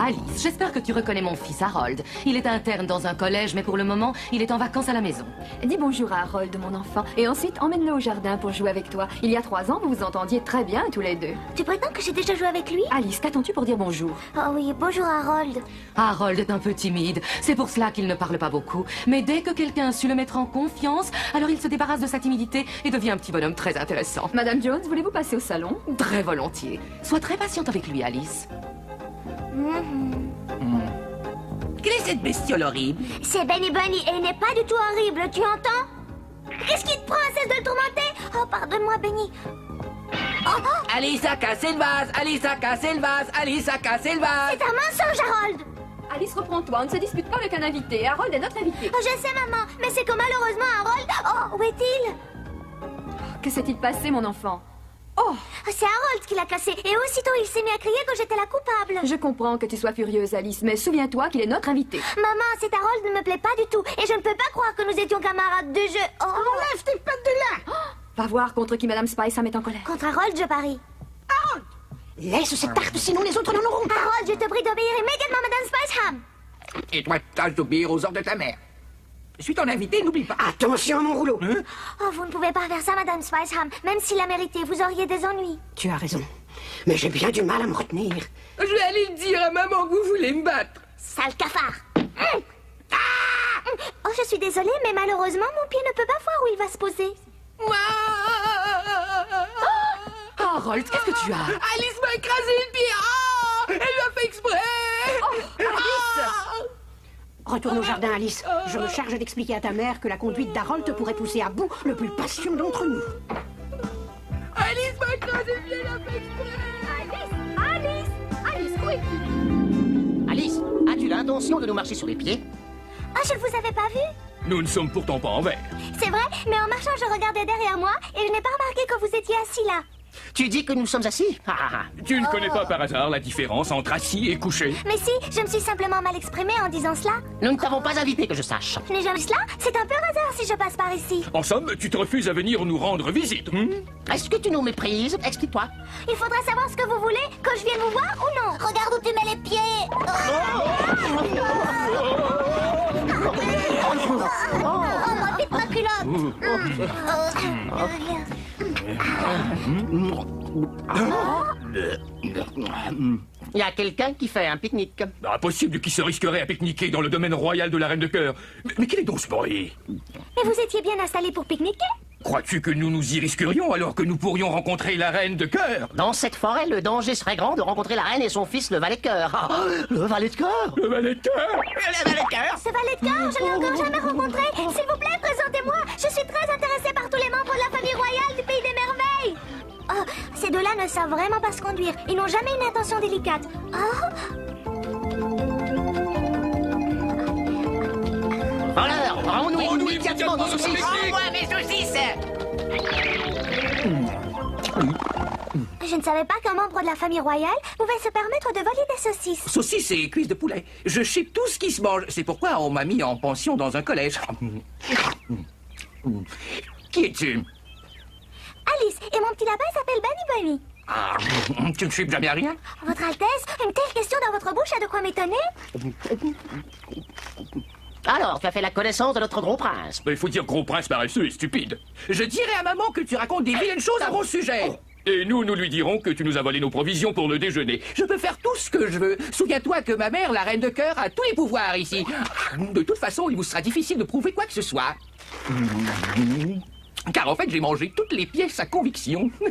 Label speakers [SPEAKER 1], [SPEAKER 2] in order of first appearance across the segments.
[SPEAKER 1] Alice, j'espère que tu reconnais mon fils Harold. Il est interne dans un collège, mais pour le moment, il est en vacances à la maison.
[SPEAKER 2] Dis bonjour à Harold, mon enfant, et ensuite emmène-le au jardin pour jouer avec toi. Il y a 3 ans, vous vous entendiez très bien tous les deux.
[SPEAKER 3] Tu prétends que j'ai déjà joué avec lui?
[SPEAKER 2] Alice, qu'attends-tu pour dire bonjour?
[SPEAKER 3] Oh oui, bonjour Harold.
[SPEAKER 1] Harold est un peu timide, c'est pour cela qu'il ne parle pas beaucoup. Mais dès que quelqu'un a su le mettre en confiance, alors il se débarrasse de sa timidité et devient un petit bonhomme très intéressant.
[SPEAKER 2] Madame Jones, voulez-vous passer au salon?
[SPEAKER 1] Très volontiers. Sois très patiente avec lui, Alice.
[SPEAKER 4] Quelle est cette bestiole horrible?
[SPEAKER 3] C'est Benny Bunny et il n'est pas du tout horrible, tu entends? Qu'est-ce qui te prend? Cesse de le tourmenter? Oh, pardonne-moi, Benny. Oh, oh,
[SPEAKER 4] Alice a cassé le vase! Alice a cassé le vase! Alice a cassé le vase!
[SPEAKER 3] c'est un mensonge, Harold.
[SPEAKER 2] Alice, reprends-toi, on ne se dispute pas avec un invité. Harold est notre invité.
[SPEAKER 3] Oh, je sais, maman, mais c'est que malheureusement, Harold... Oh, où est-il?
[SPEAKER 2] Que s'est-il passé, mon enfant? Oh,
[SPEAKER 3] C'est Harold qui l'a cassé et aussitôt il s'est mis à crier que j'étais la coupable.
[SPEAKER 2] je comprends que tu sois furieuse, Alice, mais souviens-toi qu'il est notre invité.
[SPEAKER 3] Maman, cet Harold ne me plaît pas du tout et je ne peux pas croire que nous étions camarades de jeu. Oh,
[SPEAKER 5] Enlève tes pattes de là!
[SPEAKER 2] Va voir contre qui Madame Spiceham est en colère.
[SPEAKER 3] contre Harold, je parie.
[SPEAKER 5] Laisse cette tarte, sinon les autres n'en auront pas!
[SPEAKER 3] Harold, je te prie d'obéir immédiatement, Madame Spiceham.
[SPEAKER 4] Et toi, tâche d'obéir aux ordres de ta mère. Je suis ton invité, n'oublie pas.
[SPEAKER 5] Attention, mon rouleau!
[SPEAKER 3] Oh, vous ne pouvez pas faire ça, Madame Spiceham. Même s'il l'a mérité, vous auriez des ennuis.
[SPEAKER 5] Tu as raison, mais j'ai bien du mal à me retenir.
[SPEAKER 4] Je vais aller le dire à maman que vous voulez me battre.
[SPEAKER 3] Sale cafard. Oh, je suis désolée, mais malheureusement, mon pied ne peut pas voir où il va se poser.
[SPEAKER 1] Harold, qu'est-ce que tu as?
[SPEAKER 4] Alice m'a écrasé le pied. Ah, elle l'a fait exprès.
[SPEAKER 5] Retourne au jardin, Alice. Je me charge d'expliquer à ta mère que la conduite d'Harold te pourrait pousser à bout le plus patient d'entre nous.
[SPEAKER 4] Alice m'a écrasé le pied, elle l'a fait exprès.
[SPEAKER 2] Alice, où es-tu?
[SPEAKER 6] Alice, as-tu l'intention de nous marcher sur les pieds?
[SPEAKER 3] Ah, je ne vous avais pas vu.
[SPEAKER 7] Nous ne sommes pourtant pas en vert.
[SPEAKER 3] C'est vrai, mais en marchant, je regardais derrière moi et je n'ai pas remarqué que vous étiez assis là.
[SPEAKER 6] Tu dis que nous sommes assis?
[SPEAKER 7] Tu ne connais pas par hasard la différence entre assis et couché?
[SPEAKER 3] Mais si, je me suis simplement mal exprimée en disant cela.
[SPEAKER 6] Nous ne t'avons pas invité que je sache.
[SPEAKER 3] Je n'ai jamais vu cela. C'est un peu hasard si je passe par ici.
[SPEAKER 7] En somme, tu te refuses à venir nous rendre visite.
[SPEAKER 6] Est-ce que tu nous méprises? Explique-toi.
[SPEAKER 3] Il faudra savoir ce que vous voulez, que je vienne vous voir ou non. Regarde où tu mets les pieds. Oh, vite ma culotte.
[SPEAKER 6] Il y a quelqu'un qui fait un pique-nique.
[SPEAKER 7] Impossible qui se risquerait à pique-niquer dans le domaine royal de la Reine de Cœur. Mais quel est donc ce bruit?
[SPEAKER 3] Mais vous étiez bien installé pour pique-niquer?
[SPEAKER 7] Crois-tu que nous nous y risquerions alors que nous pourrions rencontrer la Reine de Cœur?
[SPEAKER 6] Dans cette forêt, le danger serait grand de rencontrer la reine et son fils, le valet de cœur. Ah, le valet de cœur?
[SPEAKER 7] Le valet de cœur?
[SPEAKER 6] Le valet de cœur?
[SPEAKER 3] Ce valet de cœur, je ne l'ai encore jamais rencontré. S'il vous plaît, présentez-moi. Je suis très intéressée par tous les membres de la famille royale du Pays des Merveilles. Oh, ces deux-là ne savent vraiment pas se conduire. Ils n'ont jamais une intention délicate. Oh,
[SPEAKER 6] Voleur, rends-nous
[SPEAKER 7] Rends-nous
[SPEAKER 6] immédiatement nos saucisses.
[SPEAKER 4] Rends-moi mes saucisses.
[SPEAKER 3] je ne savais pas qu'un membre de la famille royale pouvait se permettre de voler des saucisses.
[SPEAKER 4] Saucisses et cuisses de poulet. Je chipe tout ce qui se mange. C'est pourquoi on m'a mis en pension dans un collège. Qui es-tu?
[SPEAKER 3] Alice, et mon petit lapin s'appelle Bunny Bunny.
[SPEAKER 4] Ah, tu ne chipes jamais rien?
[SPEAKER 3] Votre Altesse, une telle question dans votre bouche a de quoi m'étonner.
[SPEAKER 6] Alors, tu as fait la connaissance de notre gros prince.
[SPEAKER 7] Il faut dire gros prince paresseux et stupide.
[SPEAKER 4] Je dirai à maman que tu racontes des vilaines choses à mon sujet.
[SPEAKER 7] Et nous lui dirons que tu nous as volé nos provisions pour le déjeuner.
[SPEAKER 4] Je peux faire tout ce que je veux. Souviens-toi que ma mère, la reine de cœur, a tous les pouvoirs ici. De toute façon, il vous sera difficile de prouver quoi que ce soit. Car en fait, j'ai mangé toutes les pièces à conviction.
[SPEAKER 3] Mais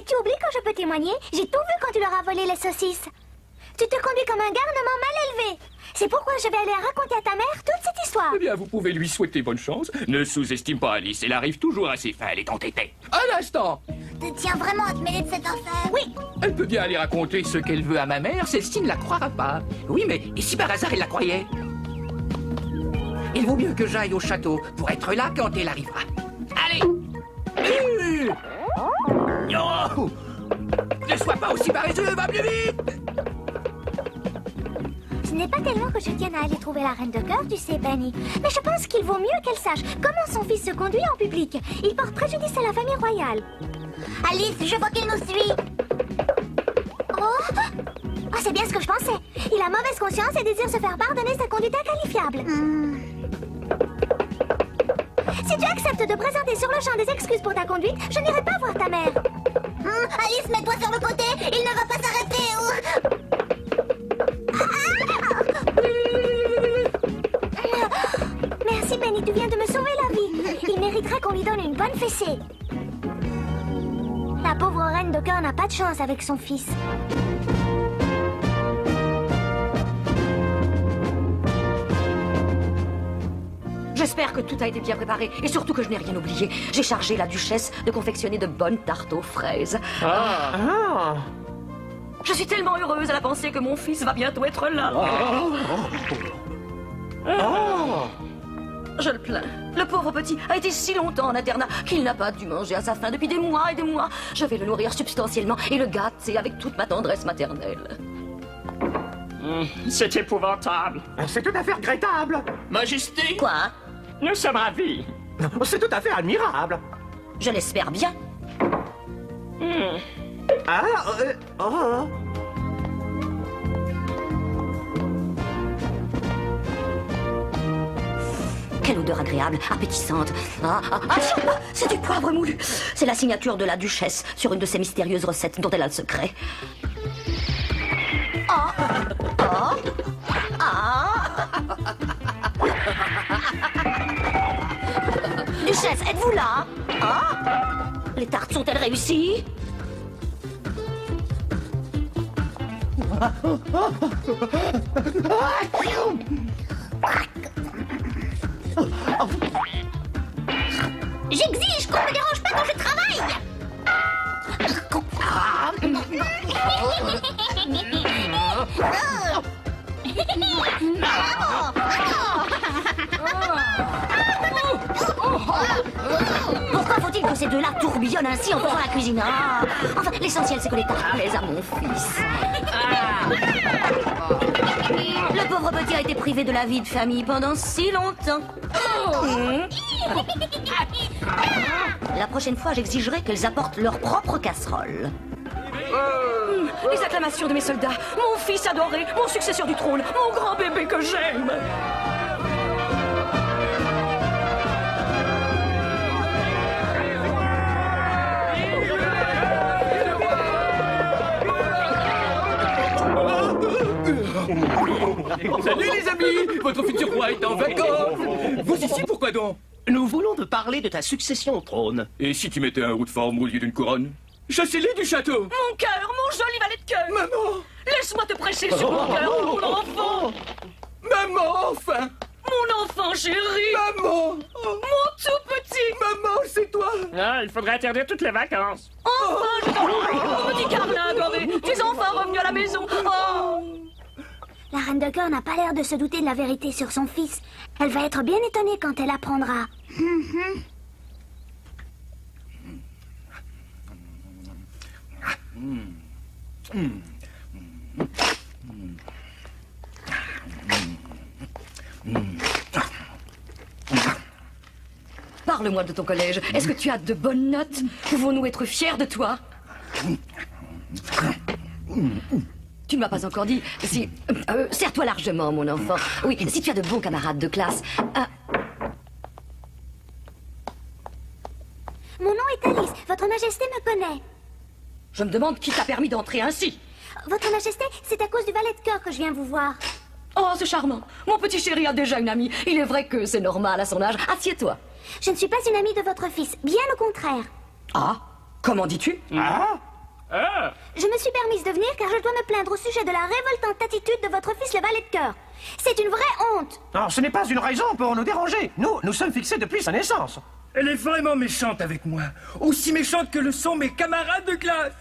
[SPEAKER 3] tu oublies que je peux témoigner. J'ai tout vu quand tu leur as volé les saucisses. Tu te conduis comme un garnement mal élevé. C'est pourquoi je vais aller raconter à ta mère toute cette histoire.
[SPEAKER 7] Eh bien, vous pouvez lui souhaiter bonne chance. Ne sous-estime pas Alice, elle arrive toujours assez fin, elle est entêtée.
[SPEAKER 4] Un instant.
[SPEAKER 3] Tu tiens vraiment à te mêler de cette affaire? Oui.
[SPEAKER 7] Elle peut bien aller raconter
[SPEAKER 4] Ce qu'elle veut à ma mère, celle-ci ne la croira pas. Oui, mais et si par hasard elle la croyait? Il vaut mieux que j'aille au château pour être là quand elle arrivera. Allez! Oh, ne sois pas aussi paresseux, va plus vite!
[SPEAKER 3] Ce n'est pas tellement que je tienne à aller trouver la reine de cœur, tu sais, Benny. Mais je pense qu'il vaut mieux qu'elle sache comment son fils se conduit en public. Il porte préjudice à la famille royale. Alice, je vois qu'il nous suit. C'est bien ce que je pensais. Il a mauvaise conscience et désire se faire pardonner sa conduite inqualifiable. Si tu acceptes de présenter sur le champ des excuses pour ta conduite, je n'irai pas voir ta mère.
[SPEAKER 8] Alice, mets-toi sur le côté. Il ne va pas s'arrêter.
[SPEAKER 3] Merci, Penny, tu viens de me sauver la vie. Il mériterait qu'on lui donne une bonne fessée. La pauvre reine de cœur n'a pas de chance avec son fils.
[SPEAKER 9] J'espère que tout a été bien préparé et surtout que je n'ai rien oublié. J'ai chargé la duchesse de confectionner de bonnes tartes aux fraises. Je suis tellement heureuse à la pensée que mon fils va bientôt être là. Je le plains. Le pauvre petit a été si longtemps en internat qu'il n'a pas dû manger à sa faim depuis des mois et des mois. Je vais le nourrir substantiellement et le gâter avec toute ma tendresse maternelle.
[SPEAKER 10] C'est épouvantable.
[SPEAKER 6] C'est tout à fait regrettable.
[SPEAKER 10] Majesté,
[SPEAKER 9] Quoi?
[SPEAKER 10] nous sommes ravis.
[SPEAKER 6] C'est tout à fait admirable.
[SPEAKER 9] Je l'espère bien. Quelle odeur agréable, appétissante. C'est du poivre moulu. C'est la signature de la duchesse sur une de ces mystérieuses recettes dont elle a le secret. Duchesse, êtes-vous là? Les tartes sont-elles réussies?
[SPEAKER 8] J'exige qu'on ne me dérange pas quand je travaille.
[SPEAKER 9] Pourquoi faut-il que ces deux-là tourbillonnent ainsi en faisant la cuisine? Enfin, l'essentiel, c'est que les tartes plaisent à mon fils. Le pauvre petit a été privé de la vie de famille pendant si longtemps. La prochaine fois, j'exigerai qu'elles apportent leur propre casserole. Les acclamations de mes soldats, mon fils adoré, mon successeur du trône, mon grand bébé que j'aime.
[SPEAKER 7] Salut les amis! Votre futur roi est en vacances! Vous ici, pourquoi donc?
[SPEAKER 6] Nous voulons te parler de ta succession au trône.
[SPEAKER 7] Et si tu mettais un roux de forme au lieu d'une couronne? Chassez-les du château!
[SPEAKER 9] Mon cœur, mon joli valet de cœur!
[SPEAKER 7] Maman!
[SPEAKER 9] Laisse-moi te prêcher sur mon cœur, mon enfant!
[SPEAKER 7] Maman, enfin!
[SPEAKER 9] Mon enfant chéri!
[SPEAKER 7] Maman!
[SPEAKER 9] Mon tout petit!
[SPEAKER 7] Maman, c'est toi!
[SPEAKER 10] Il faudrait interdire toutes les vacances.
[SPEAKER 9] Enfin, je t'en prie! Mon petit Carlin adoré! Tu es enfin revenu à la maison!
[SPEAKER 3] La reine de cœur n'a pas l'air de se douter de la vérité sur son fils. Elle va être bien étonnée quand elle apprendra.
[SPEAKER 9] Parle-moi de ton collège. Est-ce que tu as de bonnes notes? Pouvons-nous être fiers de toi? Tu ne m'as pas encore dit si... serre-toi largement, mon enfant. Oui, si tu as de bons camarades de classe.
[SPEAKER 3] Mon nom est Alice. Votre Majesté me connaît.
[SPEAKER 9] Je me demande qui t'a permis d'entrer ainsi.
[SPEAKER 3] Votre Majesté, c'est à cause du valet de cœur que je viens vous voir.
[SPEAKER 9] Oh, c'est charmant. Mon petit chéri a déjà une amie. Il est vrai que c'est normal à son âge. Assieds-toi.
[SPEAKER 3] Je ne suis pas une amie de votre fils, bien au contraire.
[SPEAKER 9] Ah, comment dis-tu?
[SPEAKER 3] Je me suis permise de venir car je dois me plaindre au sujet de la révoltante attitude de votre fils le valet de cœur. C'est une vraie honte.
[SPEAKER 6] Non, ce n'est pas une raison pour nous déranger. Nous sommes fixés depuis sa naissance.
[SPEAKER 7] Elle est vraiment méchante avec moi. Aussi méchante que le sont mes camarades de classe.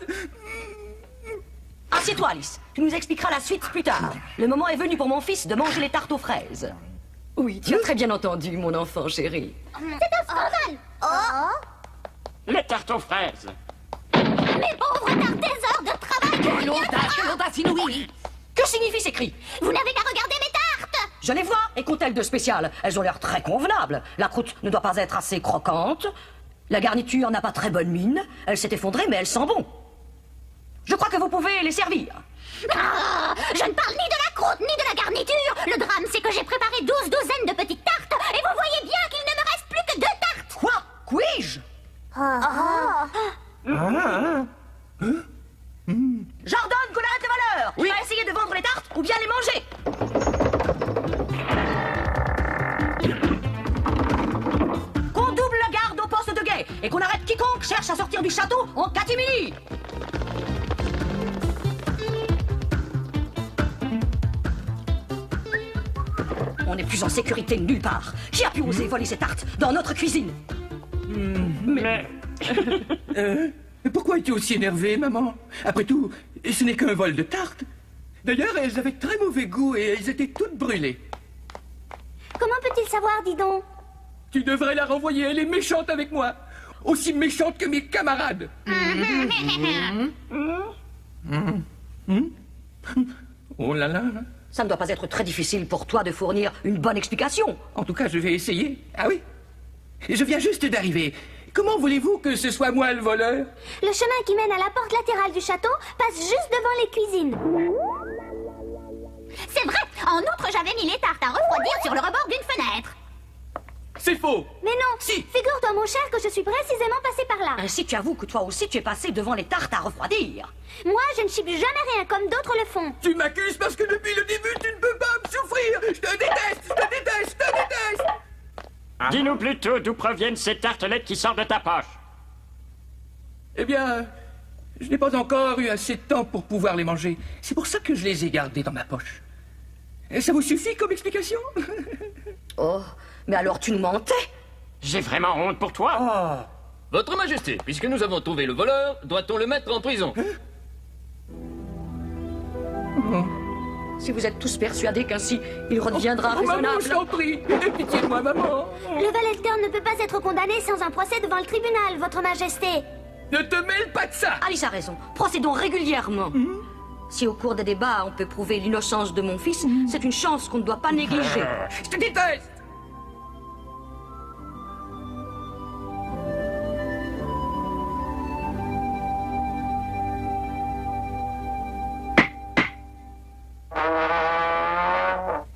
[SPEAKER 9] Assieds-toi, Alice. Tu nous expliqueras la suite plus tard. Le moment est venu pour mon fils de manger les tartes aux fraises. Oui, tu as très bien entendu, mon enfant chéri.
[SPEAKER 8] C'est un scandale.
[SPEAKER 10] Les tartes aux fraises.
[SPEAKER 8] Mes pauvres tartes, des heures de travail.
[SPEAKER 9] L'audace inouïe. Que signifient ces cris?
[SPEAKER 8] Vous n'avez qu'à regarder mes tartes.
[SPEAKER 9] Je les vois. Et qu'ont-elles de spécial? Elles ont l'air très convenables. La croûte ne doit pas être assez croquante. La garniture n'a pas très bonne mine. Elle s'est effondrée, mais elle sent bon. Je crois que vous pouvez les servir.
[SPEAKER 8] Ah, je ne parle ni de la croûte, ni de la garniture. Le drame, c'est que j'ai préparé 12 douzaines de petites tartes, et vous voyez bien qu'il ne me reste plus que 2 tartes.
[SPEAKER 9] Quoi? Puis-je? J'ordonne qu'on arrête les voleurs.
[SPEAKER 4] Oui.
[SPEAKER 9] Tu vas essayer de vendre les tartes ou bien les manger. Qu'on double la garde au poste de guet et qu'on arrête quiconque cherche à sortir du château en catimini. On n'est plus en sécurité nulle part. Qui a pu oser voler ces tartes dans notre cuisine?
[SPEAKER 10] Mais...
[SPEAKER 7] Pourquoi es-tu aussi énervée, maman? Après tout, ce n'est qu'un vol de tartes. D'ailleurs, elles avaient très mauvais goût et elles étaient toutes brûlées.
[SPEAKER 3] Comment peut-il savoir, dis donc?
[SPEAKER 7] Tu devrais la renvoyer, elle est méchante avec moi. Aussi méchante que mes camarades. Oh là là.
[SPEAKER 9] Ça ne doit pas être très difficile pour toi de fournir une bonne explication.
[SPEAKER 7] En tout cas, je vais essayer. Ah oui? Je viens juste d'arriver. Comment voulez-vous que ce soit moi le voleur?
[SPEAKER 3] Le chemin qui mène à la porte latérale du château passe juste devant les cuisines.
[SPEAKER 8] C'est vrai. En outre, j'avais mis les tartes à refroidir sur le rebord d'une fenêtre.
[SPEAKER 7] C'est faux.
[SPEAKER 3] Mais non,
[SPEAKER 7] Si.
[SPEAKER 3] figure-toi, mon cher, que je suis précisément passé par là.
[SPEAKER 9] Ainsi, tu avoues que toi aussi tu es passé devant les tartes à refroidir.
[SPEAKER 3] Moi, je ne chipe jamais rien comme d'autres le font.
[SPEAKER 7] Tu m'accuses parce que depuis le début, tu ne peux pas me souffrir. Je te déteste, je te déteste, je te déteste.
[SPEAKER 10] Dis-nous plutôt d'où proviennent ces tartelettes qui sortent de ta poche.
[SPEAKER 7] Eh bien, je n'ai pas encore eu assez de temps pour pouvoir les manger. C'est pour ça que je les ai gardées dans ma poche. Et ça vous suffit comme explication?
[SPEAKER 9] Oh, mais alors tu nous mentais.
[SPEAKER 10] J'ai vraiment honte pour toi.
[SPEAKER 11] Votre Majesté, puisque nous avons trouvé le voleur, doit-on le mettre en prison?
[SPEAKER 9] Si vous êtes tous persuadés qu'ainsi il redeviendra
[SPEAKER 7] Maman,
[SPEAKER 9] raisonnable...
[SPEAKER 7] je t'en prie. Aie pitié de moi, maman.
[SPEAKER 3] Le valet de cœur ne peut pas être condamné sans un procès devant le tribunal, votre majesté.
[SPEAKER 7] Ne te mêle pas de ça.
[SPEAKER 9] Alice a raison. Procédons régulièrement. Si au cours des débats on peut prouver l'innocence de mon fils, c'est une chance qu'on ne doit pas négliger.
[SPEAKER 7] Je te déteste.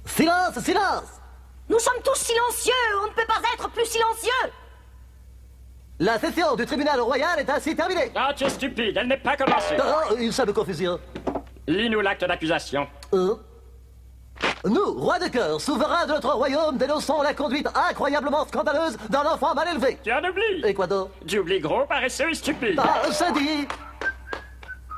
[SPEAKER 6] Silence, silence!
[SPEAKER 9] Nous sommes tous silencieux. On ne peut pas être plus silencieux.
[SPEAKER 6] La session du tribunal royal est ainsi terminée.
[SPEAKER 10] Ah, tu es stupide, elle n'est pas commencée.
[SPEAKER 6] Oh, une simple confusion.
[SPEAKER 10] Lis-nous l'acte d'accusation.
[SPEAKER 6] Nous, rois de cœur, souverains de notre royaume, dénonçons la conduite incroyablement scandaleuse d'un enfant mal élevé.
[SPEAKER 10] Tu en oublies.
[SPEAKER 6] Et quoi d'autre?
[SPEAKER 10] Tu oublies gros, paresseux et stupide.
[SPEAKER 6] Ah, c'est dit.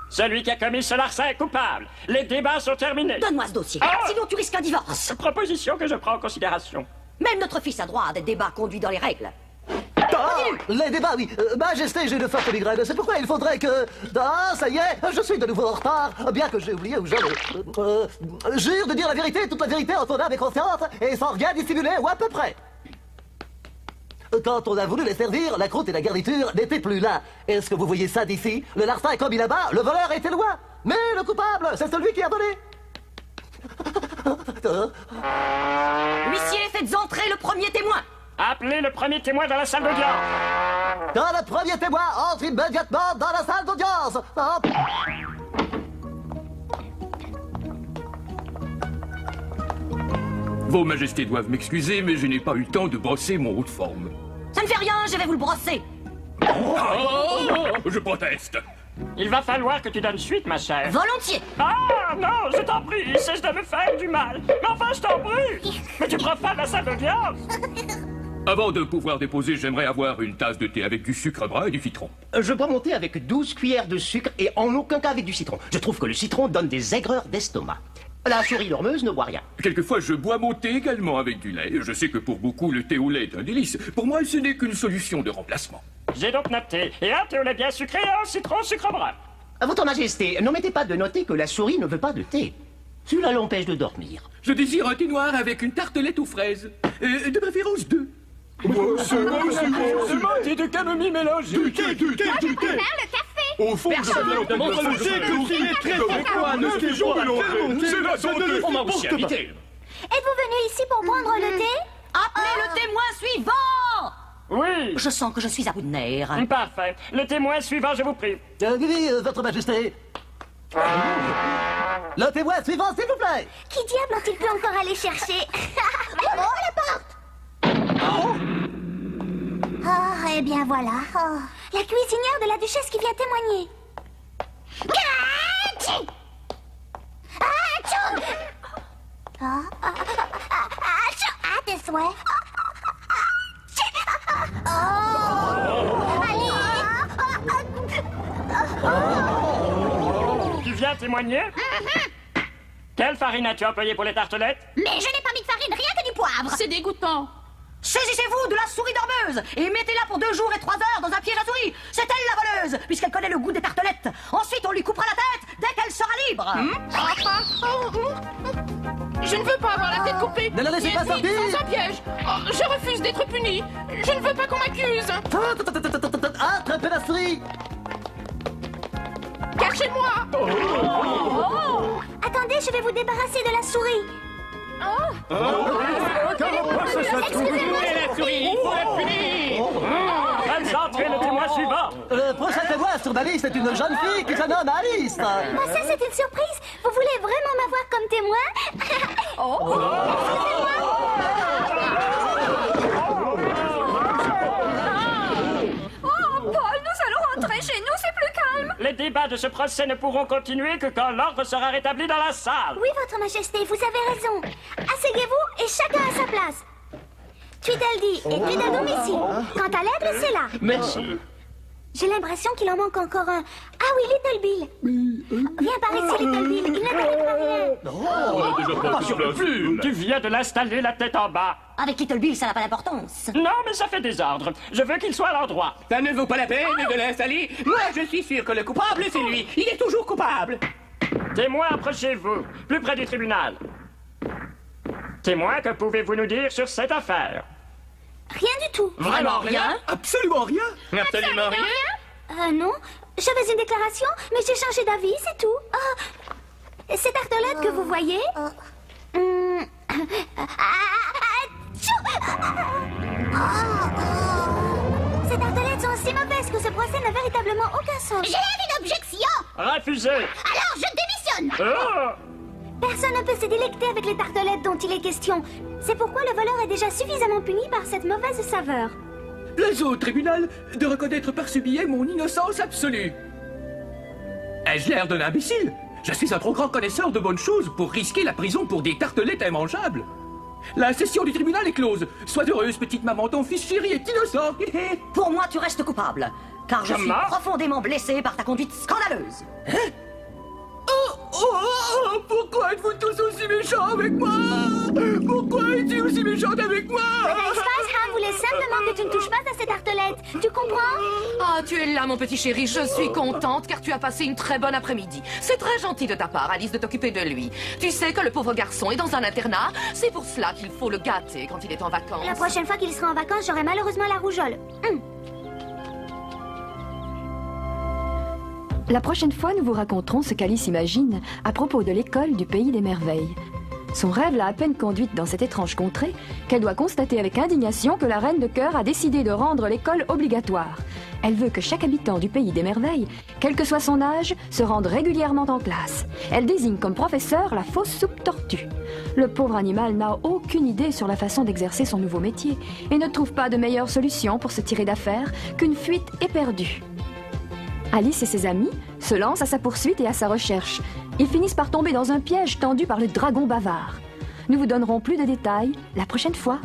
[SPEAKER 10] Celui qui a commis ce larcin est coupable. Les débats sont terminés.
[SPEAKER 9] Donne-moi ce dossier.
[SPEAKER 10] Ah.
[SPEAKER 9] Sinon tu risques un divorce.
[SPEAKER 10] Proposition que je prends en considération.
[SPEAKER 9] Même notre fils a droit à des débats conduits dans les règles.
[SPEAKER 6] Ah, les débats, oui. Majesté, j'ai de fortes migraines. C'est pourquoi il faudrait que... Ah, ça y est, je suis de nouveau en retard. Bien que j'ai oublié où j'en ai. Jure de dire la vérité, toute la vérité en ton âme et conscience, et sans rien dissimuler, ou à peu près. Quand on a voulu les servir, la croûte et la garniture n'étaient plus là. Est-ce que vous voyez ça d'ici? Le larcin est commis là-bas, le voleur était loin. Mais le coupable, c'est celui qui a volé.
[SPEAKER 9] Huissier, faites entrer le premier témoin.
[SPEAKER 10] Appelez le premier témoin dans la salle d'audience.
[SPEAKER 6] Quand le premier témoin entre immédiatement dans la salle d'audience. Hop.
[SPEAKER 7] Vos Majestés doivent m'excuser, mais je n'ai pas eu le temps de brosser mon haut de forme.
[SPEAKER 9] Ça ne fait rien, je vais vous le brosser.
[SPEAKER 7] Je proteste.
[SPEAKER 10] Il va falloir que tu donnes suite, ma chère.
[SPEAKER 9] Volontiers.
[SPEAKER 10] Ah, non, je t'en prie, cesse de me faire du mal. Mais enfin, je t'en prie. Mais tu profanes la salle d'audience.
[SPEAKER 7] Avant de pouvoir déposer, j'aimerais avoir une tasse de thé avec du sucre brun et du citron.
[SPEAKER 6] Je bois mon thé avec 12 cuillères de sucre et en aucun cas avec du citron. Je trouve que le citron donne des aigreurs d'estomac. La souris dormeuse ne boit rien.
[SPEAKER 7] Quelquefois, je bois mon thé également avec du lait. Je sais que pour beaucoup, le thé au lait est un délice. Pour moi, ce n'est qu'une solution de remplacement.
[SPEAKER 10] J'ai donc noté. Et un thé au lait bien sucré et un citron sucre brun.
[SPEAKER 6] Votre Majesté, n'omettez pas de noter que la souris ne veut pas de thé. Cela l'empêche de dormir.
[SPEAKER 7] Je désire un thé noir avec une tartelette aux fraises. De préférence 2.
[SPEAKER 10] Seulement thé de camomille mélangé.
[SPEAKER 8] Je préfère le café.
[SPEAKER 11] Au fond,
[SPEAKER 9] Personne
[SPEAKER 11] je demande le thé que vous est très c'est la santé.
[SPEAKER 7] On m'a aussi invité.
[SPEAKER 3] Êtes-vous venu ici pour prendre le thé?
[SPEAKER 9] Appelez le témoin suivant.
[SPEAKER 10] Oui.
[SPEAKER 9] Je sens que je suis à bout de nerfs.
[SPEAKER 10] Parfait. Le témoin suivant, je vous prie.
[SPEAKER 6] Oui, votre Majesté. Le témoin suivant, s'il vous plaît.
[SPEAKER 3] Qui diable ont-ils pu encore aller chercher? Oh, la porte! Oh, eh bien voilà. Oh. La cuisinière de la duchesse qui vient témoigner. À tes souhaits.
[SPEAKER 10] Tu viens témoigner? Quelle farine as-tu employée pour les tartelettes?
[SPEAKER 8] Mais je n'ai pas mis de farine, rien que du poivre.
[SPEAKER 9] C'est dégoûtant. Saisissez-vous de la souris dormeuse et mettez-la pour 2 jours et 3 heures dans un piège à souris. C'est elle la voleuse, puisqu'elle connaît le goût des tartelettes. Ensuite, on lui coupera la tête dès qu'elle sera libre.
[SPEAKER 12] Je ne veux pas avoir la tête coupée.
[SPEAKER 6] Ne la laissez pas sortir.
[SPEAKER 12] Sans un piège. Oh, je refuse d'être puni. Je ne veux pas qu'on m'accuse.
[SPEAKER 6] Attrapez la souris.
[SPEAKER 12] Cachez-moi.
[SPEAKER 3] Attendez, je vais vous débarrasser de la souris.
[SPEAKER 11] Comment ça se trouve?
[SPEAKER 10] la souris, il faut la punir. Faites entrer le témoin suivant.
[SPEAKER 6] Le prochain témoin sur ma liste est une jeune fille qui se nomme Alice.
[SPEAKER 3] Ça, c'est une surprise. Vous voulez vraiment m'avoir comme témoin?
[SPEAKER 2] Paul, nous allons rentrer chez nous, c'est plus calme.
[SPEAKER 10] Les débats de ce procès ne pourront continuer que quand l'ordre sera rétabli dans la salle.
[SPEAKER 3] Oui, votre majesté, vous avez raison. Asseyez-vous et chacun à sa place. Tweedledee est à domicile. Quant à l'aigle, c'est là.
[SPEAKER 7] Merci.
[SPEAKER 3] J'ai l'impression qu'il en manque encore un. Ah oui, Little Bill. Viens par ici, Little Bill. Il ne t'arrivera rien.
[SPEAKER 11] Pas sur le flux.
[SPEAKER 10] Tu viens de l'installer la tête en bas.
[SPEAKER 9] Avec Little Bill, ça n'a pas d'importance.
[SPEAKER 10] Non, mais ça fait désordre. Je veux qu'il soit à l'endroit.
[SPEAKER 7] Ça ne vaut pas la peine de l'installer. Moi, je suis sûr que le coupable, c'est lui. Il est toujours coupable.
[SPEAKER 10] Témoin, approchez-vous, plus près du tribunal. Témoin, que pouvez-vous nous dire sur cette affaire?
[SPEAKER 3] Rien du tout.
[SPEAKER 7] Vraiment rien? Absolument rien?
[SPEAKER 10] Absolument rien.
[SPEAKER 3] Non, j'avais une déclaration, mais j'ai changé d'avis, c'est tout. Ces tartelettes que vous voyez... Ces tartelettes sont si mauvaises que ce procès n'a véritablement aucun sens.
[SPEAKER 8] J'élève une objection.
[SPEAKER 10] Refusé.
[SPEAKER 8] Alors je démissionne.
[SPEAKER 3] Personne ne peut se délecter avec les tartelettes dont il est question. C'est pourquoi le voleur est déjà suffisamment puni par cette mauvaise saveur.
[SPEAKER 7] Plaise au tribunal de reconnaître par ce billet mon innocence absolue. Ai-je l'air d'un imbécile? Je suis un trop grand connaisseur de bonnes choses pour risquer la prison pour des tartelettes immangeables. La session du tribunal est close. Sois heureuse, petite maman, ton fils chéri est innocent.
[SPEAKER 9] Pour moi, tu restes coupable, car je suis
[SPEAKER 10] Comment?
[SPEAKER 9] profondément blessé par ta conduite scandaleuse.
[SPEAKER 7] Pourquoi êtes-vous tous aussi méchants avec moi? Pourquoi es-tu aussi méchante avec moi?
[SPEAKER 3] Spice voulait simplement que tu ne touches pas à ces tartelettes. Tu comprends?
[SPEAKER 1] Ah, tu es là, mon petit chéri. Je suis contente car tu as passé une très bonne après-midi. C'est très gentil de ta part, Alice, de t'occuper de lui. Tu sais que le pauvre garçon est dans un internat. C'est pour cela qu'il faut le gâter quand il est en vacances.
[SPEAKER 3] La prochaine fois qu'il sera en vacances, j'aurai malheureusement la rougeole.
[SPEAKER 2] La prochaine fois, nous vous raconterons ce qu'Alice imagine à propos de l'école du Pays des Merveilles. Son rêve l'a à peine conduite dans cette étrange contrée qu'elle doit constater avec indignation que la Reine de Cœur a décidé de rendre l'école obligatoire. Elle veut que chaque habitant du Pays des Merveilles, quel que soit son âge, se rende régulièrement en classe. Elle désigne comme professeur la fausse soupe tortue. Le pauvre animal n'a aucune idée sur la façon d'exercer son nouveau métier et ne trouve pas de meilleure solution pour se tirer d'affaire qu'une fuite éperdue. Alice et ses amis se lancent à sa poursuite et à sa recherche. Ils finissent par tomber dans un piège tendu par le dragon bavard. Nous vous donnerons plus de détails la prochaine fois.